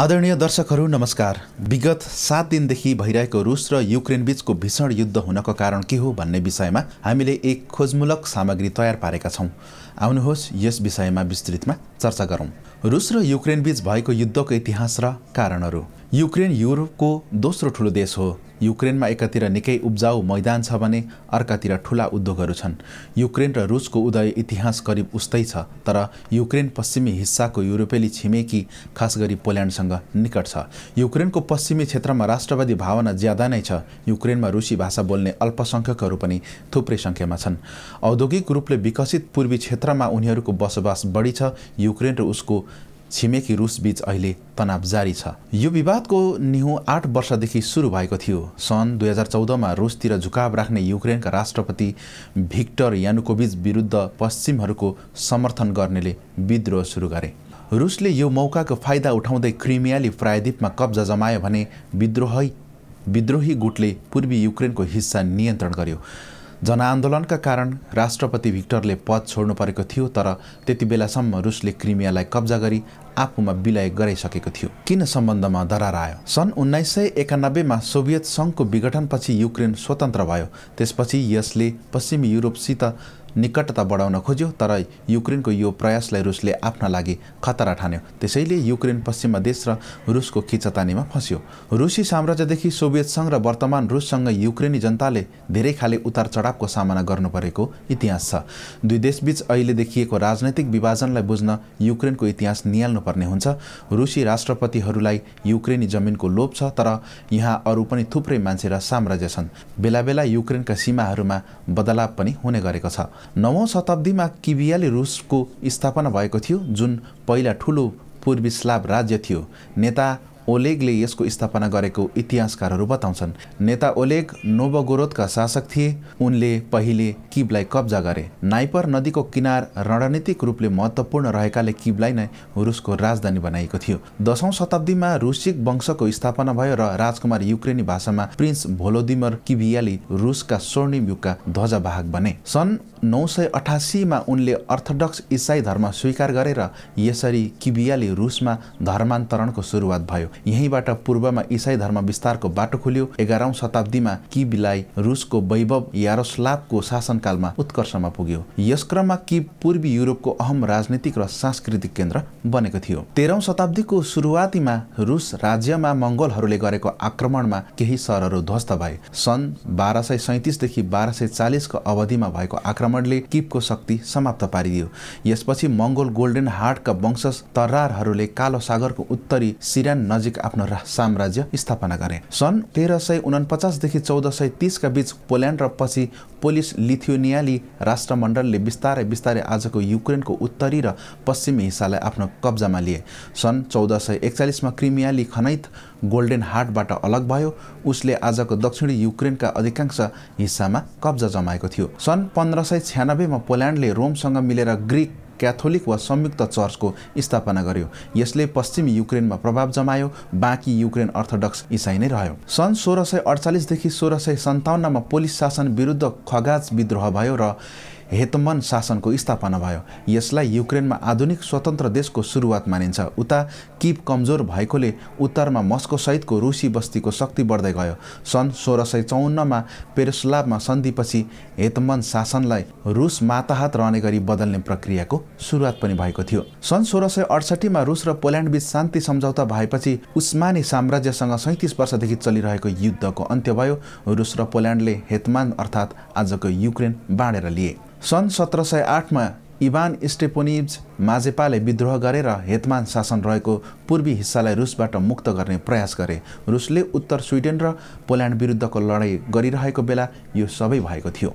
आदरणीय दर्शकहरू नमस्कार। विगत 7 दिनदेखि भइरहेको रुस र युक्रेन बीचको भीषण युद्ध हुनको कारण के हो भन्ने विषयमा हामीले एक खोजमूलक सामग्री तयार पारेका छौं। आउनुहोस् यस विषयमा विस्तृतमा चर्चा गरौं। रुस र युक्रेन बीच भएको युद्धको इतिहास र कारणहरू। युक्रेन युरोपको दोस्रो ठूलो देश हो। युक्रेनमा एकातिर निकै उब्जाउ मैदान छ भने अर्कातिर ठूला उद्योगहरू छन्। युक्रेन र रुसको उदय इतिहास करिब उस्तै छ, तर युक्रेन पश्चिमी हिस्साको युरोपेली छिमेकी खास गरी पोल्यान्डसँग निकट छ। युक्रेनको पश्चिमी क्षेत्रमा राष्ट्रवादी भावना ज्यादा नै छ। युक्रेनमा रुसी भाषा बोल्ने अल्पसंख्यकहरू पनि थुप्रै संख्यामा छन्। औद्योगिक रूपले विकसित पूर्वी क्षेत्रमा उनीहरूको बसोबास बढी छ। युक्रेन र उसको छिमेकी रुस बीच अहिले तनाव जारी छ। यो विवादको निहुँ 8 वर्षदेखि सुरु भएको थियो। सन् 2014 मा रुसतिर झुकाव राख्ने युक्रेनका राष्ट्रपति भिक्टर यानुकोभिच विरुद्ध पश्चिमहरूको समर्थन गर्नेले विद्रोह सुरु गरे। रुसले यो मौकाको फाइदा उठाउँदै क्रिमियाली प्रायद्वीपमा कब्जा जमायो भने विद्रोही गुटले पूर्वी युक्रेनको हिस्सा नियन्त्रण गर्यो। जनआन्दोलनका कारण राष्ट्रपति भिक्टरले पद छोड्नु परेको थियो, तर त्यति बेलासम्म रुसले क्रिमियालाई कब्जा गरी आफूमा विलय गराइसकेको थियो। किन सम्बन्धमा दरार आयो? सन् 1991 मा सोभियत सङ्घको विघटनपछि युक्रेन स्वतन्त्र भयो। त्यसपछि यसले पश्चिमी युरोपसित निकटता बढाउन खोज्यो, तर युक्रेनको यो प्रयासलाई रुसले आफ्ना लागि खतरा ठान्यो। त्यसैले युक्रेन पश्चिमा देश र रुसको खिचतानीमा फस्यो। रुसी साम्राज्यदेखि सोभियत सङ्घ र वर्तमान रुससँग युक्रेनी जनताले धेरै खाले उतार चढावको सामना गर्नु परेको इतिहास छ। दुई देशबीच अहिले देखिएको राजनैतिक विभाजनलाई बुझ्न युक्रेनको इतिहास निहाल्नुपर्ने हुन्छ। रुसी राष्ट्रपतिहरूलाई युक्रेनी जमिनको लोभ छ, तर यहाँ अरू पनि थुप्रै मान्छे र साम्राज्य छन्। बेला बेला युक्रेनका सीमाहरूमा बदलाव पनि हुने गरेको छ। 9औं शताब्दीमा किबियाली रुसको स्थापना भएको थियो, जुन पहिला ठूलो पूर्वी स्लाव राज्य थियो। नेता ओलेगले यसको स्थापना गरेको इतिहासकारहरू बताउँछन्। नेता ओलेग नोभगोरोदका शासक थिए। उनले पहिले किबलाई कब्जा गरे। नाइपर नदीको किनार रणनीतिक रूपले महत्त्वपूर्ण रहेकाले किबलाई नै रुसको राजधानी बनाएको थियो। 10औं शताब्दीमा रुसिक वंशको स्थापना भयो र राजकुमार युक्रेनी भाषामा प्रिन्स भोलोदिमर किबियाली रुसका स्वर्णिम युगका ध्वजवाहक बने। सन् 988 मा उनले अर्थोडक्स इसाई धर्म स्वीकार गरेर यसरी किबियाली रुसमा धर्मान्तरणको सुरुवात भयो। यहीँबाट पूर्वमा इसाई धर्म विस्तारको बाटो खुल्यो। 11औं शताब्दीमा किबलाई रुसको वैभव यारोस्लावको शासनकालमा उत्कर्षमा पुग्यो। यस क्रममा किब पूर्वी युरोपको अहम राजनीतिक र सांस्कृतिक केन्द्र बनेको थियो। 13औं शताब्दीको सुरुवातीमा रुस राज्यमा मंगोलहरूले गरेको आक्रमणमा केही सहरहरू ध्वस्त भए। सन् 1237 देखि 1240 को अवधिमा भएको आक्रमणले किबको शक्ति समाप्त पारिदियो। यसपछि मंगोल गोल्डन हार्टका वंशज तर्रारहरूले कालो सागरको उत्तरी सिरान नजिक आफ्नो साम्राज्य स्थापना गरे। सन् 1349 देखि 1430 का बीच पोल्यान्ड र पछि पोलिस लिथुएनियाली राष्ट्रमण्डलले बिस्तारै आजको युक्रेनको उत्तरी र पश्चिमी हिस्सालाई आफ्नो कब्जामा लिए। सन् 1441 मा क्रिमियाली खनैत गोल्डन हार्टबाट अलग भयो। उसले आजको दक्षिणी युक्रेनका अधिकांश हिस्सामा कब्जा जमाएको थियो। सन् 1596 मा पोल्यान्डले रोमसँग मिलेर ग्रीक क्याथोलिक वा संयुक्त चर्चको स्थापना गर्यो। यसले पश्चिमी युक्रेनमा प्रभाव जमायो। बाँकी युक्रेन अर्थोडक्स इसाई नै रह्यो। सन् 1648 देखि 1657 मा पोलिस शासन विरुद्ध खगाज विद्रोह भयो र हेतमन शासनको स्थापना भयो। यसलाई युक्रेनमा आधुनिक स्वतन्त्र देशको सुरुवात मानिन्छ। उता किब कमजोर भएकोले उत्तरमा मस्को सहितको रुसी बस्तीको शक्ति बढ्दै गयो। सन् 1654 मा पेरोस्लावमा सन्धिपछि हेतमन शासनलाई रुस माताहत रहने गरी बदल्ने प्रक्रियाको सुरुवात पनि भएको थियो। सन् 1668 मा रुस र पोल्यान्ड बीच शान्ति सम्झौता भएपछि उस्मानी साम्राज्यसँग 37 वर्षदेखि चलिरहेको युद्धको अन्त्य भयो। रुस र पोल्यान्डले हेतमान अर्थात् आजको युक्रेन बाँडेर लिए। सन् 1708 मा इभान स्टेपोनिज माजेपाले विद्रोह गरेर हेतमान शासन रहेको पूर्वी हिस्सालाई रुसबाट मुक्त गर्ने प्रयास गरे। रुसले उत्तर स्विडेन र पोल्यान्ड विरुद्धको लडाईँ गरिरहेको बेला यो सबै भएको थियो।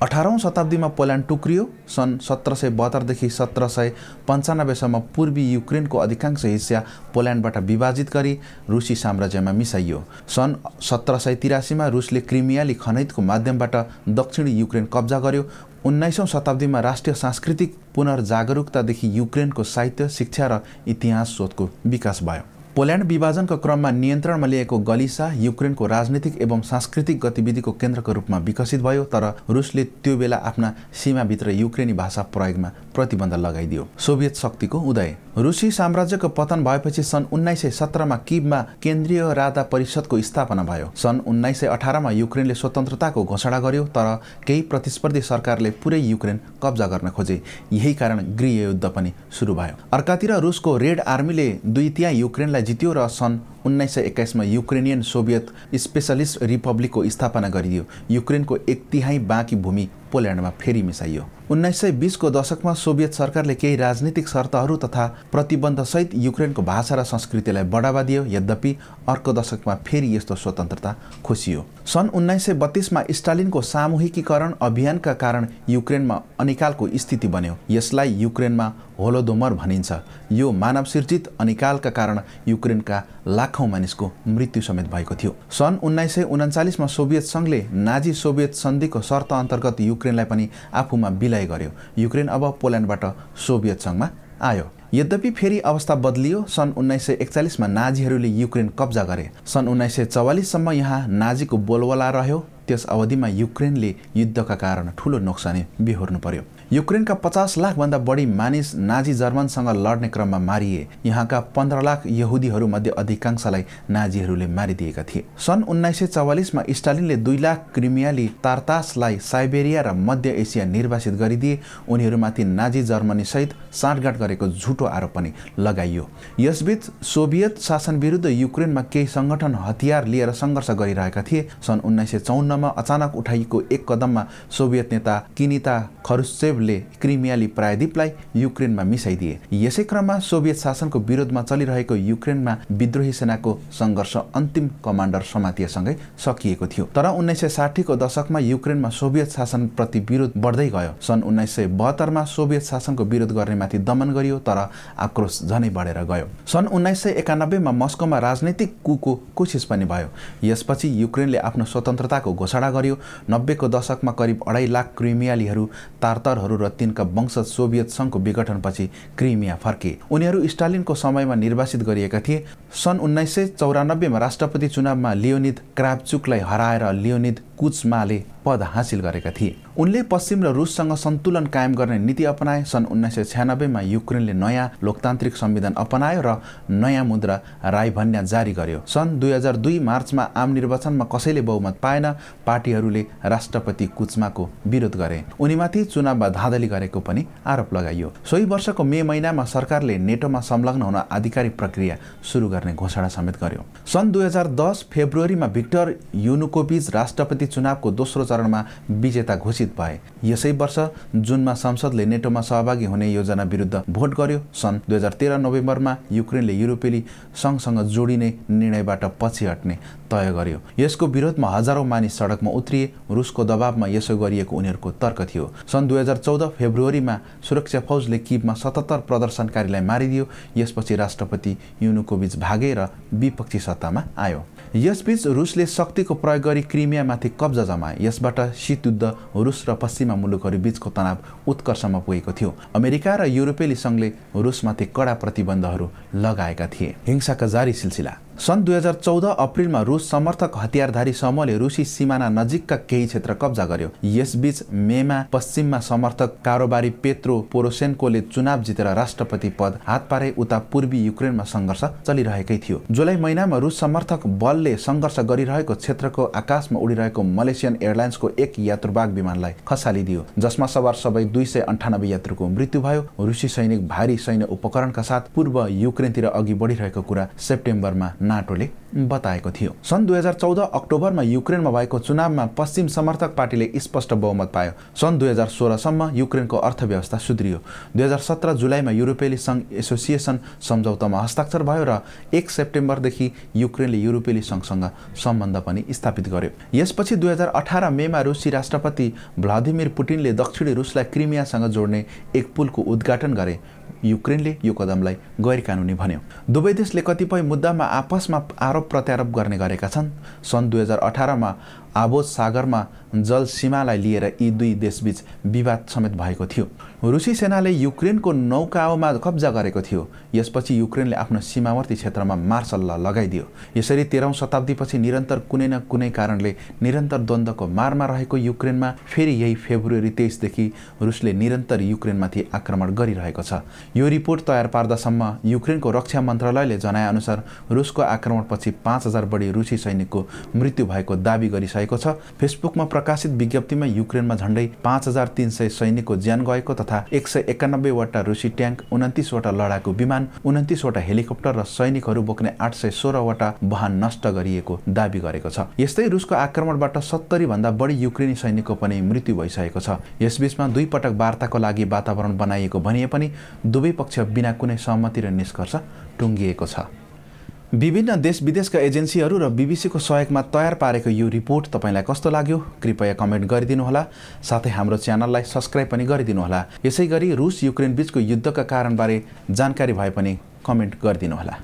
18औं शताब्दीमा पोल्यान्ड टुक्रियो। सन् 1772 देखि 1795 सम्म पूर्वी युक्रेनको अधिकांश हिस्सा पोल्यान्डबाट विभाजित गरी रुसी साम्राज्यमा मिसाइयो। सन् 1783 मा रुसले क्रिमियाली खनैतको माध्यमबाट दक्षिणी युक्रेन कब्जा गर्यो। 19औं शताब्दीमा राष्ट्रिय सांस्कृतिक पुनर्जागरुकतादेखि युक्रेनको साहित्य, शिक्षा र इतिहास शोधको विकास भयो। पोल्यान्ड विभाजनको क्रममा नियन्त्रणमा लिएको गलिसा युक्रेनको राजनीतिक एवं सांस्कृतिक गतिविधिको केन्द्रको रूपमा विकसित भयो, तर रुसले त्यो बेला आफ्ना सीमाभित्र युक्रेनी भाषा प्रयोगमा प्रतिबन्ध लगाइदियो। सोभियत शक्तिको उदय। रुसी साम्राज्यको पतन भएपछि सन् 1917मा किभमा केन्द्रीय राजा परिषदको स्थापना भयो। सन् 1918मा युक्रेनले स्वतन्त्रताको घोषणा गर्यो, तर केही प्रतिस्पर्धी सरकारले पुरै युक्रेन कब्जा गर्न खोजे। यही कारण गृहयुद्ध पनि सुरु भयो। अर्कातिर रुसको रेड आर्मीले 2/3 युक्रेनलाई जित्यो र सन् 1921मा युक्रेनियन सोभियत स्पेशलिस्ट रिपब्लिकको स्थापना गरियो। युक्रेनको 1/3 बाँकी भूमि पोल्यान्डमा फेरि मिसाइयो। 1920 को दशकमा सोभियत सरकारले केही राजनीतिक शर्तहरू तथा प्रतिबन्धसहित युक्रेनको भाषा र संस्कृतिलाई बढावा दियो। यद्यपि अर्को दशकमा फेरि यस्तो स्वतन्त्रता खोसियो। सन् 1932मा स्टालिनको सामूहिकीकरण अभियानका कारण युक्रेनमा अनिकालको स्थिति बन्यो। यसलाई युक्रेनमा होलोदोमर भनिन्छ। यो मानव सिर्जित अनिकालका कारण युक्रेनका लाखौं मानिसको मृत्यु समेत भएको थियो। सन् 1939मा सोभियत संघले नाजी सोभियत सन्धिको शर्त अन्तर्गत युक्रेनलाई पनि आफूमा विलय गर्यो। युक्रेन अब पोल्यान्डबाट सोभियत संघमा आयो। यद्यपि फेरि अवस्था बदलियो। सन् 1941मा नाजीहरूले युक्रेन कब्जा गरे। सन् 1944 सम्म यहाँ नाजीको बोलबाला रह्यो। त्यस अवधिमा युक्रेनले युद्धका कारण ठूलो नोक्सानी बिहोर्नु पर्यो। युक्रेनका 50 लाख भन्दा बढी मानिस नाजी जर्मनसँग लड्ने क्रममा मारिए। यहाँका 15 लाख यहुदीहरू मध्ये अधिकांशलाई नाजीहरूले मारिदिएका थिए। सन् 1944मा स्टालिनले 2 लाख क्रिमियाली तारतासलाई साइबेरिया र मध्य एसिया निर्वासित गरिदिए। उनीहरूमाथि नाजी जर्मनी सहित साँठगाँठ गरेको झुटो आरोप पनि लगाइयो। यसबीच सोभियत शासन विरुद्ध युक्रेनमा केही संगठन हतियार लिएर सङ्घर्ष गरिरहेका थिए। सन् 1954मा अचानक उठाइएको एक कदममा सोभियत नेता किनिता खरुश्चेभले क्रिमियाली प्रायद्वीपलाई युक्रेनमा मिसाइदिए। यसै क्रममा सोभियत शासनको विरोधमा चलिरहेको युक्रेनमा विद्रोही सेनाको सङ्घर्ष अन्तिम कमान्डर समातिएसँगै सकिएको थियो। तर 1960 को दशकमा युक्रेनमा सोभियत शासनप्रति विरोध बढ्दै गयो। सन् 1972मा सोभियत शासनको विरोध गर्नेमाथि दमन गरियो, तर आक्रोश झनै बढेर गयो। सन् 1991मा मस्कोमा राजनैतिक कुको कोसिस पनि भयो। यसपछि युक्रेनले आफ्नो स्वतन्त्रताको घोषणा गर्यो। 90 को दशकमा करिब 2.5 लाख क्रिमियालीहरू, तारतरहरू र तिनका वंशज सोभियत संघको विघटनपछि क्रिमिया फर्के। उनीहरू स्टालिनको समयमा निर्वासित गरिएका थिए। सन् 1994मा राष्ट्रपति चुनावमा लियोनिद क्राभचुकलाई हराएर लियोनिद कुचमाले पद हासिल गरेका थिए। उनले पश्चिम र रुससँग सन्तुलन कायम गर्ने नीति अपनाए। सन् 1996मा युक्रेनले नयाँ लोकतान्त्रिक संविधान अपनायो र नयाँ मुद्रा राइभन्या जारी गर्यो। सन् 2002 मार्चमा आम निर्वाचनमा कसैले बहुमत पाएन। पार्टीहरूले राष्ट्रपति कुचमाको विरोध गरे। उनीमाथि चुनावमा धाँधली गरेको पनि आरोप लगाइयो। सोही वर्षको मे महिनामा सरकारले नेटोमा संलग्न हुन आधिकारिक प्रक्रिया सुरु गर्ने घोषणा समेत गर्यो। सन् 2010 फेब्रुअरीमा भिक्टर यानुकोभिच राष्ट्रपति चुनावको दोस्रो चरणमा विजेता घोषित भए। यसै वर्ष जुनमा संसदले नेटोमा सहभागी हुने योजना विरुद्ध भोट गर्यो। सन् 2013 नोभेम्बरमा युक्रेनले युरोपेली संघसँग जोडिने निर्णयबाट पछि हट्ने तय गर्यो। यसको विरोधमा हजारौं मानिस सडकमा उत्रिए। रुसको दबावमा यसो गरिएको उनीहरूको तर्क थियो। सन् 2014 फेब्रुअरीमा सुरक्षा फौजले किभमा 77 प्रदर्शनकारीलाई मारिदियो। यसपछि राष्ट्रपति यानुकोभिच भागे र विपक्षी सत्तामा आयो। यसबीच रुसले शक्तिको प्रयोग गरी क्रिमियामाथि कब्जा जमाए। यसबाट शीतयुद्ध रुस र पश्चिमा मुलुकहरू बीचको तनाव उत्कर्षमा पुगेको थियो। अमेरिका र युरोपेली संघले रुसमाथि कडा प्रतिबन्धहरू लगाएका थिए। हिंसाका जारी सिलसिला। सन् 2014 अप्रिलमा रुस समर्थक हतियारधारी समूहले रुसी सिमाना नजिकका केही क्षेत्र कब्जा गर्यो। यसबीच मेमा पश्चिममा समर्थक कारोबारी पेत्रो पोरोसेन्कोले चुनाव जितेर राष्ट्रपति पद हात पारे। उता पूर्वी युक्रेनमा सङ्घर्ष चलिरहेकै थियो। जुलाई महिनामा रुस समर्थक बलले सङ्घर्ष गरिरहेको क्षेत्रको आकाशमा उडिरहेको मलेसियन एयरलाइन्सको एक यात्रुवाहक विमानलाई खसालिदियो, जसमा सवार सबै 298 यात्रुको मृत्यु भयो। रुसी सैनिक भारी सैन्य उपकरणका साथ पूर्व युक्रेनतिर अघि बढिरहेको कुरा सेप्टेम्बरमा नाटोले बताएको थियो। सन् 2014 अक्टोबरमा युक्रेनमा भएको चुनावमा पश्चिम समर्थक पार्टीले स्पष्ट बहुमत पायो। सन् 2016 सम्म युक्रेनको अर्थव्यवस्था सुध्रियो। 2017 जुलाईमा युरोपेली संघ एसोसिएसन सम्झौतामा हस्ताक्षर भयो र 1 सेप्टेम्बरदेखि युक्रेनले युरोपेली संघसँग सम्बन्ध पनि स्थापित गर्यो। यसपछि 2018 मेमा रुसी राष्ट्रपति भ्लादिमिर पुटिनले दक्षिणी रुसलाई क्रिमियासँग जोड्ने एक पुलको उद्घाटन गरे। युक्रेनले यो कदमलाई गैरकानुनी भन्यो। दुवै देशले कतिपय मुद्दामा आपसमा आरोप प्रत्यारोप गर्ने गरेका छन्। सन् 2018मा आबोज सागरमा जल सीमालाई लिएर यी दुई देशबीच विवाद समेत भएको थियो। रुसी सेनाले युक्रेनको नौकाओमा कब्जा गरेको थियो। यसपछि युक्रेनले आफ्नो सीमावर्ती क्षेत्रमा मार्शल ल लगाइदियो। यसरी 13औं शताब्दीपछि निरन्तर कुनै न कुनै कारणले निरन्तर द्वन्द्वको मारमा रहेको युक्रेनमा फेरि यही फेब्रुअरी 23 देखि रुसले निरन्तर युक्रेनमाथि आक्रमण गरिरहेको छ। यो रिपोर्ट तयार पार्दासम्म युक्रेनको रक्षा मन्त्रालयले जनाएअनुसार रुसको आक्रमणपछि 5000 बढी रुसी सैनिकको मृत्यु भएको दावी गरिसकेको छ। फेसबुकमा प्रकाशित विज्ञप्तिमा युक्रेनमा झण्डै 5300 सैनिकको ज्यान गएको तथा 191 वटा रुसी ट्याङ्क, 29 वटा लडाकु विमान, 29 वटा हेलिकप्टर र सैनिकहरू बोक्ने 816 वटा वाहन नष्ट गरिएको दावी गरेको छ। यस्तै रुसको आक्रमणबाट 70 भन्दा बढी युक्रेनी सैनिकको पनि मृत्यु भइसकेको छ। यसबीचमा दुई पटक वार्ताको लागि वातावरण बनाइएको भनिए पनि दुवै पक्ष बिना कुनै सहमति र निष्कर्ष टुङ्गिएको छ। विभिन्न देश विदेशका एजेन्सीहरू र बीबीसीको सहयोगमा तयार पारेको यो रिपोर्ट तपाईलाई कस्तो लाग्यो कृपया कमेन्ट गरिदिनुहोला। साथै हाम्रो च्यानललाई सब्स्क्राइब पनि गरिदिनुहोला। यसैगरी रुस युक्रेन बीचको युद्धका कारणबारे जानकारी भए पनि कमेन्ट गरिदिनुहोला।